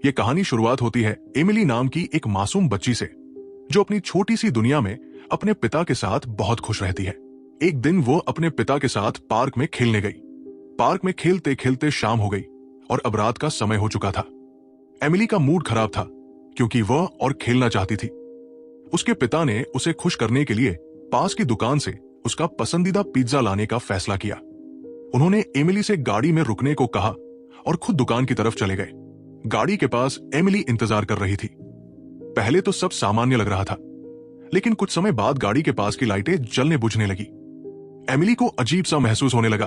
ये कहानी शुरुआत होती है एमिली नाम की एक मासूम बच्ची से, जो अपनी छोटी सी दुनिया में अपने पिता के साथ बहुत खुश रहती है। एक दिन वो अपने पिता के साथ पार्क में खेलने गई। पार्क में खेलते खेलते शाम हो गई और अब रात का समय हो चुका था। एमिली का मूड खराब था क्योंकि वह और खेलना चाहती थी। उसके पिता ने उसे खुश करने के लिए पास की दुकान से उसका पसंदीदा पिज्जा लाने का फैसला किया। उन्होंने एमिली से गाड़ी में रुकने को कहा और खुद दुकान की तरफ चले गए। गाड़ी के पास एमिली इंतजार कर रही थी। पहले तो सब सामान्य लग रहा था, लेकिन कुछ समय बाद गाड़ी के पास की लाइटें जलने बुझने लगी। एमिली को अजीब सा महसूस होने लगा।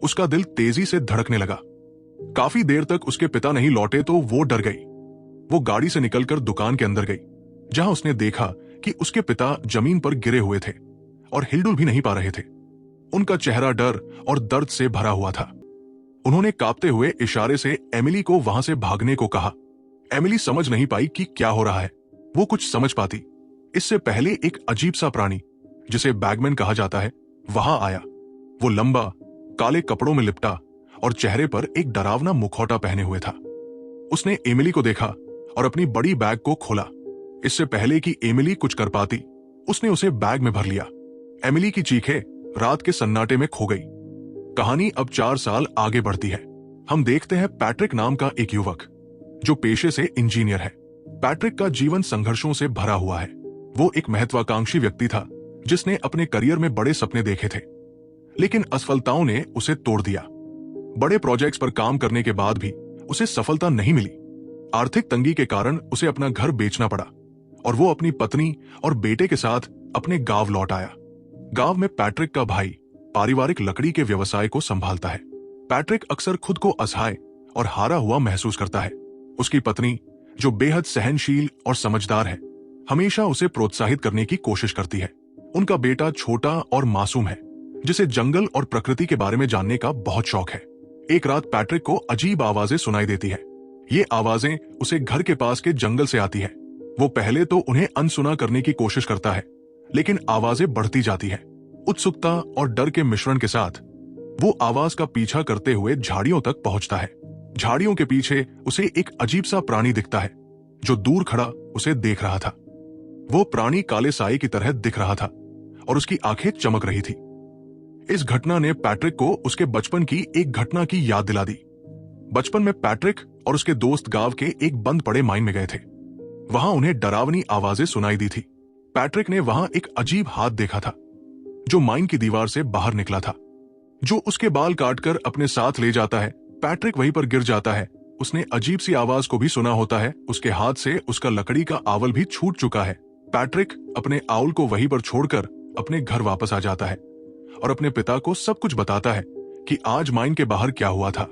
उसका दिल तेजी से धड़कने लगा। काफी देर तक उसके पिता नहीं लौटे तो वो डर गई। वो गाड़ी से निकलकर दुकान के अंदर गई, जहां उसने देखा कि उसके पिता जमीन पर गिरे हुए थे और हिलडुल भी नहीं पा रहे थे। उनका चेहरा डर और दर्द से भरा हुआ था। उन्होंने कांपते हुए इशारे से एमिली को वहां से भागने को कहा। एमिली समझ नहीं पाई कि क्या हो रहा है। वो कुछ समझ पाती इससे पहले एक अजीब सा प्राणी, जिसे बैगमैन कहा जाता है, वहां आया। वो लंबा, काले कपड़ों में लिपटा और चेहरे पर एक डरावना मुखौटा पहने हुए था। उसने एमिली को देखा और अपनी बड़ी बैग को खोला। इससे पहले कि एमिली कुछ कर पाती, उसने उसे बैग में भर लिया। एमिली की चीखें रात के सन्नाटे में खो गई। कहानी अब 4 साल आगे बढ़ती है। हम देखते हैं पैट्रिक नाम का एक युवक, जो पेशे से इंजीनियर है। पैट्रिक का जीवन संघर्षों से भरा हुआ है। वो एक महत्वाकांक्षी व्यक्ति था, जिसने अपने करियर में बड़े सपने देखे थे, लेकिन असफलताओं ने उसे तोड़ दिया। बड़े प्रोजेक्ट्स पर काम करने के बाद भी उसे सफलता नहीं मिली। आर्थिक तंगी के कारण उसे अपना घर बेचना पड़ा और वो अपनी पत्नी और बेटे के साथ अपने गांव लौट आया। गांव में पैट्रिक का भाई पारिवारिक लकड़ी के व्यवसाय को संभालता है। पैट्रिक अक्सर खुद को असहाय और हारा हुआ महसूस करता है। उसकी पत्नी, जो बेहद सहनशील और समझदार है, हमेशा उसे प्रोत्साहित करने की कोशिश करती है। उनका बेटा छोटा और मासूम है, जिसे जंगल और प्रकृति के बारे में जानने का बहुत शौक है। एक रात पैट्रिक को अजीब आवाजें सुनाई देती है। ये आवाजें उसे घर के पास के जंगल से आती है। वो पहले तो उन्हें अनसुना करने की कोशिश करता है, लेकिन आवाजें बढ़ती जाती है। उत्सुकता और डर के मिश्रण के साथ वो आवाज का पीछा करते हुए झाड़ियों तक पहुंचता है। झाड़ियों के पीछे उसे एक अजीब सा प्राणी दिखता है, जो दूर खड़ा उसे देख रहा था। वो प्राणी काले साए की तरह दिख रहा था और उसकी आंखें चमक रही थी। इस घटना ने पैट्रिक को उसके बचपन की एक घटना की याद दिला दी। बचपन में पैट्रिक और उसके दोस्त गांव के एक बंद पड़े माइन में गए थे। वहां उन्हें डरावनी आवाजें सुनाई दी थी। पैट्रिक ने वहां एक अजीब हाथ देखा था, जो माइन की दीवार से बाहर निकला था, जो उसके बाल काटकर अपने साथ ले जाता है। पैट्रिक वहीं पर गिर जाता है। उसने अजीब सी आवाज को भी सुना होता है। उसके हाथ से उसका लकड़ी का आवल भी छूट चुका है। पैट्रिक अपने आउल को वहीं पर छोड़कर अपने घर वापस आ जाता है और अपने पिता को सब कुछ बताता है कि आज माइन के बाहर क्या हुआ था।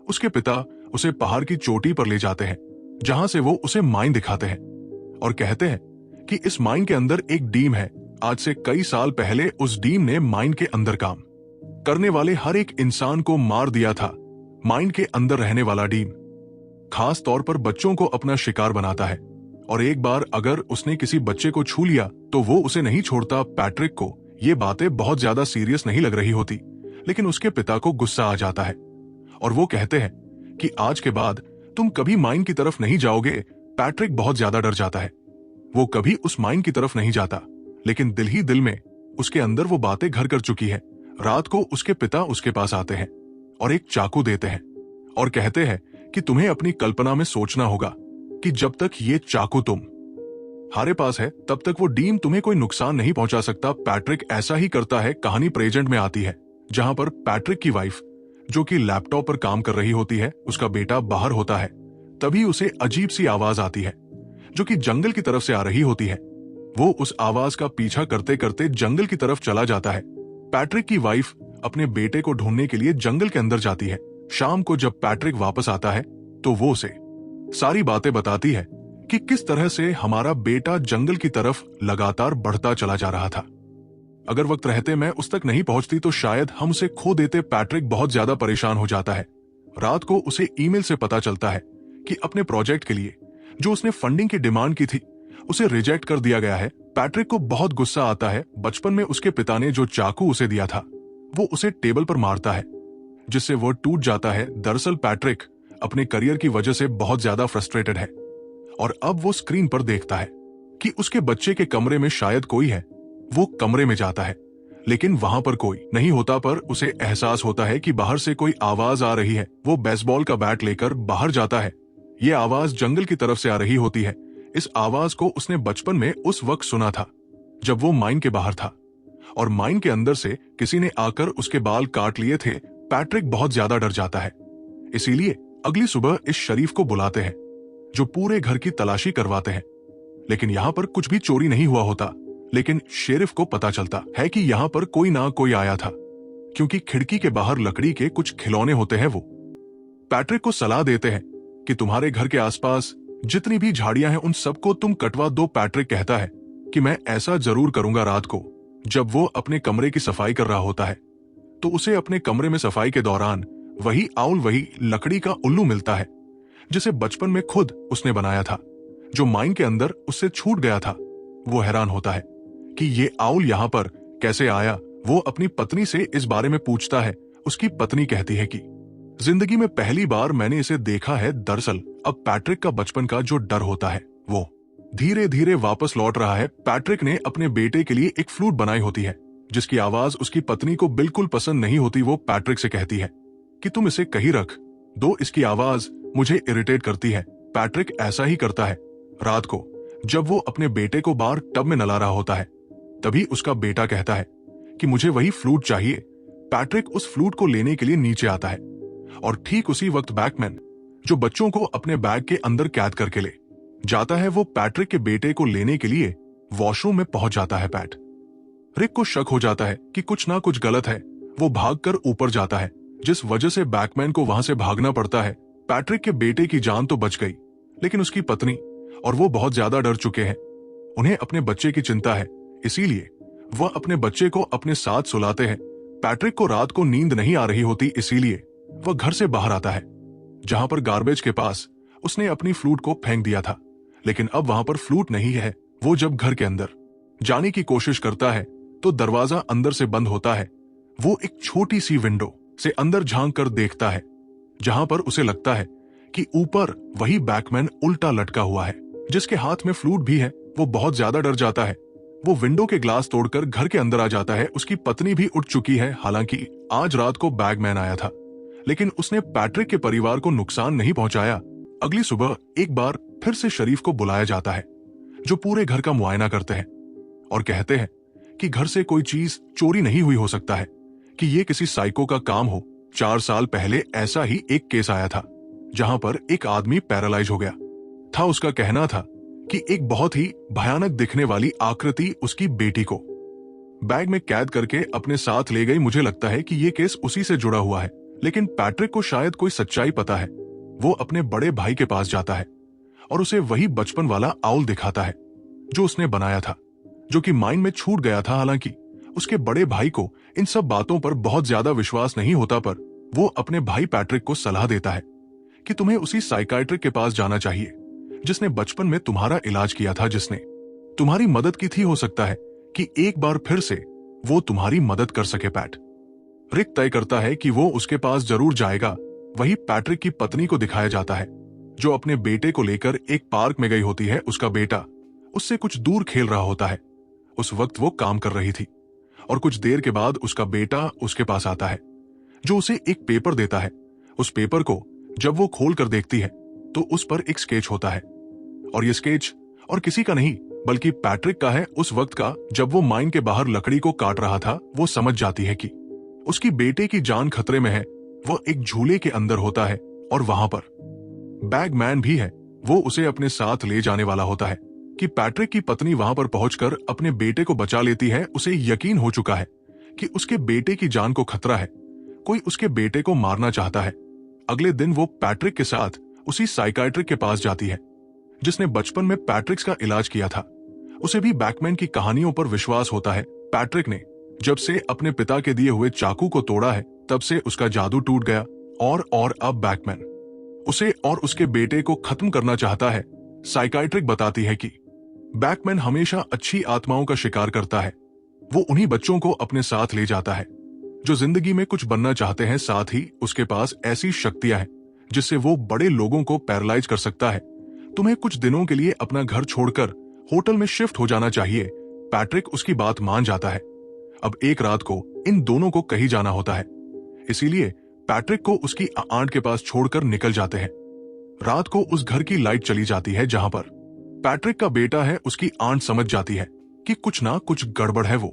उसके पिता उसे पहाड़ की चोटी पर ले जाते हैं, जहां से वो उसे माइन दिखाते हैं और कहते हैं कि इस माइन के अंदर एक डीम है। आज से कई साल पहले उस डीम ने माइन के अंदर काम करने वाले हर एक इंसान को मार दिया था। माइन के अंदर रहने वाला डीम खास तौर पर बच्चों को अपना शिकार बनाता है, और एक बार अगर उसने किसी बच्चे को छू लिया तो वो उसे नहीं छोड़ता। पैट्रिक को ये बातें बहुत ज्यादा सीरियस नहीं लग रही होती, लेकिन उसके पिता को गुस्सा आ जाता है और वो कहते हैं कि आज के बाद तुम कभी माइन की तरफ नहीं जाओगे। पैट्रिक बहुत ज्यादा डर जाता है। वो कभी उस माइन की तरफ नहीं जाता, लेकिन दिल ही दिल में उसके अंदर वो बातें घर कर चुकी है। रात को उसके पिता उसके पास आते हैं और एक चाकू देते हैं और कहते हैं कि तुम्हें अपनी कल्पना में सोचना होगा कि जब तक ये चाकू तुम्हारे पास है, तब तक वो डीम तुम्हें कोई नुकसान नहीं पहुंचा सकता। पैट्रिक ऐसा ही करता है। कहानी प्रेजेंट में आती है, जहां पर पैट्रिक की वाइफ, जो कि लैपटॉप पर काम कर रही होती है, उसका बेटा बाहर होता है। तभी उसे अजीब सी आवाज आती है, जो कि जंगल की तरफ से आ रही होती है। वो उस आवाज का पीछा करते करते जंगल की तरफ चला जाता है। पैट्रिक की वाइफ अपने बेटे को ढूंढने के लिए जंगल के अंदर जाती है। शाम को जब पैट्रिक वापस आता है तो वो उसे सारी बातें बताती है कि किस तरह से हमारा बेटा जंगल की तरफ लगातार बढ़ता चला जा रहा था। अगर वक्त रहते मैं उस तक नहीं पहुंचती तो शायद हम उसे खो देते। पैट्रिक बहुत ज्यादा परेशान हो जाता है। रात को उसे ईमेल से पता चलता है कि अपने प्रोजेक्ट के लिए जो उसने फंडिंग की डिमांड की थी, उसे रिजेक्ट कर दिया गया है। पैट्रिक को बहुत गुस्सा आता है। बचपन में उसके पिता ने जो चाकू उसे दिया था, वो उसे टेबल पर मारता है, जिससे वो टूट जाता है। दरअसल पैट्रिक अपने करियर की वजह से बहुत ज्यादा फ्रस्ट्रेटेड है और अब वो स्क्रीन पर देखता है कि उसके बच्चे के कमरे में शायद कोई है। वो कमरे में जाता है लेकिन वहां पर कोई नहीं होता, पर उसे एहसास होता है कि बाहर से कोई आवाज आ रही है। वो बेसबॉल का बैट लेकर बाहर जाता है। ये आवाज जंगल की तरफ से आ रही होती है। इस आवाज को उसने बचपन में उस वक्त सुना था जब वो माइन के बाहर था और माइन के अंदर से किसी ने आकर उसके बाल काट लिए थे। पैट्रिक बहुत ज्यादा डर जाता है, इसीलिए अगली सुबह इस शरीफ को बुलाते हैं जो पूरे घर की तलाशी करवाते हैं। लेकिन यहाँ पर कुछ भी चोरी नहीं हुआ होता, लेकिन शेरिफ को पता चलता है कि यहाँ पर कोई ना कोई आया था क्योंकि खिड़की के बाहर लकड़ी के कुछ खिलौने होते हैं। वो पैट्रिक को सलाह देते हैं कि तुम्हारे घर के आसपास जितनी भी झाड़ियां हैं उन सबको तुम कटवा दो। पैट्रिक कहता है कि मैं ऐसा जरूर करूंगा। रात को जब वो अपने कमरे की सफाई कर रहा होता है तो उसे अपने कमरे में सफाई के दौरान वही आउल, वही लकड़ी का उल्लू मिलता है जिसे बचपन में खुद उसने बनाया था, जो माइन के अंदर उससे छूट गया था। वो हैरान होता है कि ये आउल यहाँ पर कैसे आया। वो अपनी पत्नी से इस बारे में पूछता है। उसकी पत्नी कहती है कि जिंदगी में पहली बार मैंने इसे देखा है। दरअसल अब पैट्रिक का बचपन का जो डर होता है वो धीरे धीरे वापस लौट रहा है। पैट्रिक ने अपने बेटे के लिए एक फ्लूट बनाई होती है जिसकी आवाज उसकी पत्नी को बिल्कुल पसंद नहीं होती। वो पैट्रिक से कहती है कि तुम इसे कहीं रख दो, इसकी आवाज मुझे इरिटेट करती है। पैट्रिक ऐसा ही करता है। रात को जब वो अपने बेटे को बाहर टब में नला रहा होता है तभी उसका बेटा कहता है कि मुझे वही फ्लूट चाहिए। पैट्रिक उस फ्लूट को लेने के लिए नीचे आता है और ठीक उसी वक्त बैकमैन, जो बच्चों को अपने बैग के अंदर कैद करके ले जाता है, वो पैट्रिक के बेटे को लेने के लिए वॉशरूम में पहुंच जाता है। रिक को शक हो जाता है कि कुछ ना कुछ गलत है। वो भागकर ऊपर जाता है जिस वजह से बैकमैन को वहां से भागना पड़ता है। पैट्रिक के बेटे की जान तो बच गई लेकिन उसकी पत्नी और वो बहुत ज्यादा डर चुके हैं। उन्हें अपने बच्चे की चिंता है, इसीलिए वह अपने बच्चे को अपने साथ सुलाते हैं। पैट्रिक को रात को नींद नहीं आ रही होती, इसीलिए वह घर से बाहर आता है जहां पर गार्बेज के पास उसने अपनी फ्लूट को फेंक दिया था। लेकिन अब वहां पर फ्लूट नहीं है। वो जब घर के अंदर जाने की कोशिश करता है तो दरवाजा अंदर से बंद होता है। वो एक छोटी सी विंडो से अंदर झांक कर देखता है जहां पर उसे लगता है कि ऊपर वही बैकमैन उल्टा लटका हुआ है जिसके हाथ में फ्लूट भी है। वो बहुत ज्यादा डर जाता है। वो विंडो के ग्लास तोड़कर घर के अंदर आ जाता है। उसकी पत्नी भी उठ चुकी है। हालांकि आज रात को बैगमैन आया था लेकिन उसने पैट्रिक के परिवार को नुकसान नहीं पहुंचाया। अगली सुबह एक बार फिर से शरीफ को बुलाया जाता है जो पूरे घर का मुआयना करते हैं और कहते हैं कि घर से कोई चीज चोरी नहीं हुई हो सकता है, कि ये किसी साइको का काम हो। 4 साल पहले ऐसा ही एक केस आया था जहां पर एक आदमी पैरालाइज हो गया था। उसका कहना था कि एक बहुत ही भयानक दिखने वाली आकृति उसकी बेटी को बैग में कैद करके अपने साथ ले गई। मुझे लगता है कि ये केस उसी से जुड़ा हुआ है, लेकिन पैट्रिक को शायद कोई सच्चाई पता है। वो अपने बड़े भाई के पास जाता है और उसे वही बचपन वाला आउल दिखाता है जो उसने बनाया था, जो कि माइन में छूट गया था। हालांकि उसके बड़े भाई को इन सब बातों पर बहुत ज्यादा विश्वास नहीं होता, पर वो अपने भाई पैट्रिक को सलाह देता है कि तुम्हें उसी साइकाइट्रिक के पास जाना चाहिए जिसने बचपन में तुम्हारा इलाज किया था, जिसने तुम्हारी मदद की थी। हो सकता है कि एक बार फिर से वो तुम्हारी मदद कर सके। रिक तय करता है कि वो उसके पास जरूर जाएगा। वही पैट्रिक की पत्नी को दिखाया जाता है जो अपने बेटे को लेकर एक पार्क में गई होती है। उसका बेटा उससे कुछ दूर खेल रहा होता है। उस वक्त वो काम कर रही थी और कुछ देर के बाद उसका बेटा उसके पास आता है जो उसे एक पेपर देता है। उस पेपर को जब वो खोल कर देखती है तो उस पर एक स्केच होता है और ये स्केच और किसी का नहीं बल्कि पैट्रिक का है। उस वक्त का जब वो माइन के बाहर लकड़ी को काट रहा था। वो समझ जाती है कि उसकी बेटे की जान खतरे में है। वह एक झूले के अंदर होता है और वहां पर बैगमैन भी है। वो उसे अपने साथ ले जाने वाला होता है कि पैट्रिक की पत्नी वहां पर पहुंचकर अपने बेटे को बचा लेती है। उसे यकीन हो चुका है कि उसके बेटे की जान को खतरा है, कोई उसके बेटे को मारना चाहता है। अगले दिन वो पैट्रिक के साथ उसी साइकाइट्रिक के पास जाती है जिसने बचपन में पैट्रिक का इलाज किया था। उसे भी बैकमैन की कहानियों पर विश्वास होता है। पैट्रिक ने जब से अपने पिता के दिए हुए चाकू को तोड़ा है तब से उसका जादू टूट गया और अब बैकमैन उसे और उसके बेटे को खत्म करना चाहता है। साइकाइट्रिक बताती है कि बैकमैन हमेशा अच्छी आत्माओं का शिकार करता है। वो उन्हीं बच्चों को अपने साथ ले जाता है जो जिंदगी में कुछ बनना चाहते हैं। साथ ही उसके पास ऐसी शक्तियां हैं जिससे वो बड़े लोगों को पैरालाइज कर सकता है। तुम्हें कुछ दिनों के लिए अपना घर छोड़कर होटल में शिफ्ट हो जाना चाहिए। पैट्रिक उसकी बात मान जाता है। अब एक रात को इन दोनों को कहीं जाना होता है, इसीलिए पैट्रिक को उसकी आंट के पास छोड़कर निकल जाते हैं। रात को उस घर की लाइट चली जाती है जहां पर पैट्रिक का बेटा है। उसकी आंट समझ जाती है कि कुछ ना कुछ गड़बड़ है। वो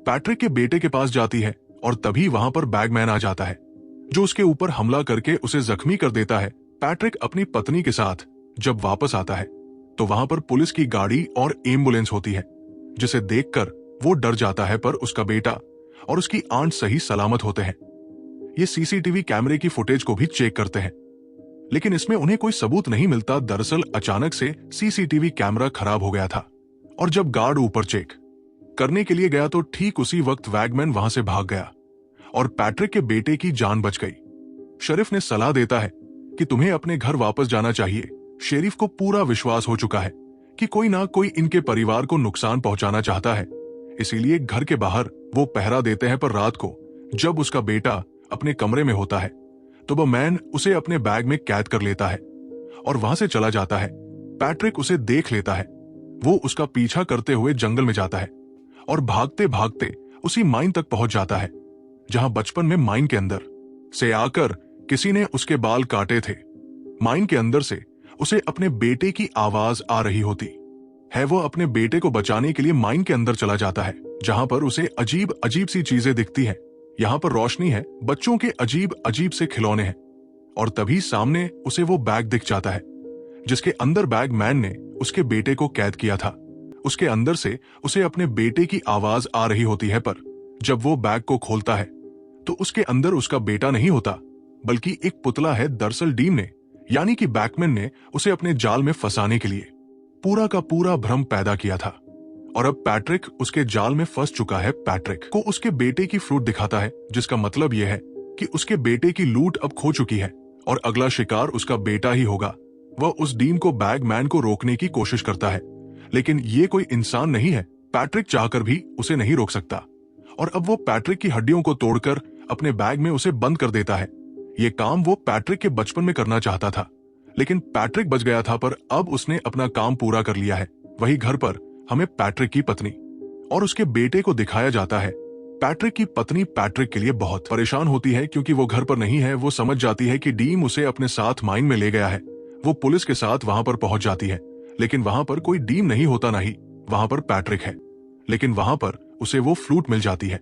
पैट्रिक के बेटे के पास जाती है और तभी वहां पर बैगमैन आ जाता है, जो उसके ऊपर हमला करके उसे जख्मी कर देता है। पैट्रिक अपनी पत्नी के साथ जब वापस आता है तो वहां पर पुलिस की गाड़ी और एम्बुलेंस होती है, जिसे देखकर वो डर जाता है, पर उसका बेटा और उसकी आंट सही सलामत होते हैं। ये सीसीटीवी कैमरे की फुटेज को भी चेक करते हैं, लेकिन इसमें उन्हें कोई सबूत नहीं मिलता। दरअसल अचानक से सीसीटीवी कैमरा खराब हो गया था और जब गार्ड ऊपर चेक करने के लिए गया तो ठीक उसी वक्त वैगमैन वहां से भाग गया और पैट्रिक के बेटे की जान बच गई। शेरिफ ने सलाह देता है कि तुम्हें अपने घर वापस जाना चाहिए। शेरिफ को पूरा विश्वास हो चुका है कि कोई ना कोई इनके परिवार को नुकसान पहुंचाना चाहता है, इसीलिए घर के बाहर वो पहरा देते हैं। पर रात को जब उसका बेटा अपने कमरे में होता है तो वह मैन उसे अपने बैग में कैद कर लेता है और वहां से चला जाता है। पैट्रिक उसे देख लेता है। वो उसका पीछा करते हुए जंगल में जाता है और भागते भागते उसी माइन तक पहुंच जाता है जहां बचपन में माइन के अंदर से आकर किसी ने उसके बाल काटे थे। माइन के अंदर से उसे अपने बेटे की आवाज आ रही होती है। वो अपने बेटे को बचाने के लिए माइन के अंदर चला जाता है, जहां पर उसे अजीब अजीब सी चीजें दिखती हैं। यहाँ पर रोशनी है, बच्चों के अजीब अजीब से खिलौने हैं, और तभी सामने उसे वो बैग दिख जाता है जिसके अंदर बैगमैन ने उसके बेटे को कैद किया था। उसके अंदर से उसे अपने बेटे की आवाज आ रही होती है, पर जब वो बैग को खोलता है तो उसके अंदर उसका बेटा नहीं होता, बल्कि एक पुतला है। दरअसल डीन ने यानी कि बैगमैन ने उसे अपने जाल में फंसाने के लिए पूरा का पूरा भ्रम पैदा किया था और अब पैट्रिक उसके जाल में फंस चुका है। पैट्रिक को उसके बेटे की फ्रूट दिखाता है, जिसका मतलब यह है कि उसके बेटे की लूट अब खो चुकी है और अगला शिकार उसका बेटा ही होगा। वह उस डीन को बैगमैन को रोकने की कोशिश करता है, लेकिन ये कोई इंसान नहीं है। पैट्रिक चाहकर भी उसे नहीं रोक सकता और अब वो पैट्रिक की हड्डियों को तोड़कर अपने बैग में उसे बंद कर देता है। ये काम वो पैट्रिक के बचपन में करना चाहता था, लेकिन पैट्रिक बच गया था, पर अब उसने अपना काम पूरा कर लिया है। वही घर पर हमें पैट्रिक की पत्नी और उसके बेटे को दिखाया जाता है। पैट्रिक की पत्नी पैट्रिक के लिए बहुत परेशान होती है क्योंकि वो घर पर नहीं है। वो समझ जाती है कि डीन उसे अपने साथ माइन में ले गया है। वो पुलिस के साथ वहां पर पहुंच जाती है, लेकिन वहां पर कोई डीन नहीं होता, नहीं वहां पर पैट्रिक है। लेकिन वहां पर उसे वो फ्लूट मिल जाती है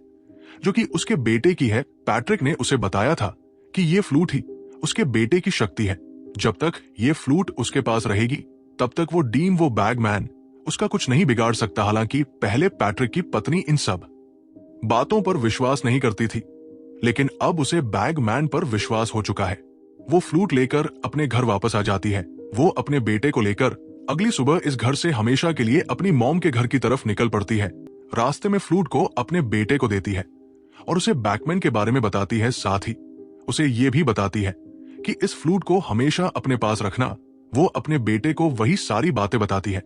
जो कि उसके बेटे की है। पैट्रिक ने उसे बताया था कि ये फ्लूट ही उसके बेटे की शक्ति है। जब तक ये फ्लूट उसके पास रहेगी तब तक वो डीन, वो बैगमैन उसका कुछ नहीं बिगाड़ सकता। हालांकि पहले पैट्रिक की पत्नी इन सब बातों पर विश्वास नहीं करती थी, लेकिन अब उसे बैगमैन पर विश्वास हो चुका है। वो फ्लूट लेकर अपने घर वापस आ जाती है। वो अपने बेटे को लेकर अगली सुबह इस घर से हमेशा के लिए अपनी मॉम के घर की तरफ निकल पड़ती है। रास्ते में फ्लूट को अपने बेटे को देती है और उसे बैगमैन के बारे में बताती है। साथ ही उसे ये भी बताती है कि इस फ्लूट को हमेशा अपने पास रखना। वो अपने बेटे को वही सारी बातें बताती है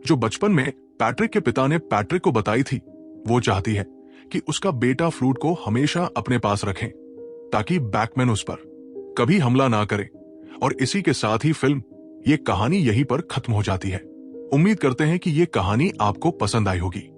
जो बचपन में पैट्रिक के पिता ने पैट्रिक को बताई थी। वो चाहती है कि उसका बेटा फ्लूट को हमेशा अपने पास रखे ताकि बैगमैन उस पर कभी हमला ना करे। और इसी के साथ ही फिल्म, ये कहानी यहीं पर खत्म हो जाती है। उम्मीद करते हैं कि ये कहानी आपको पसंद आई होगी।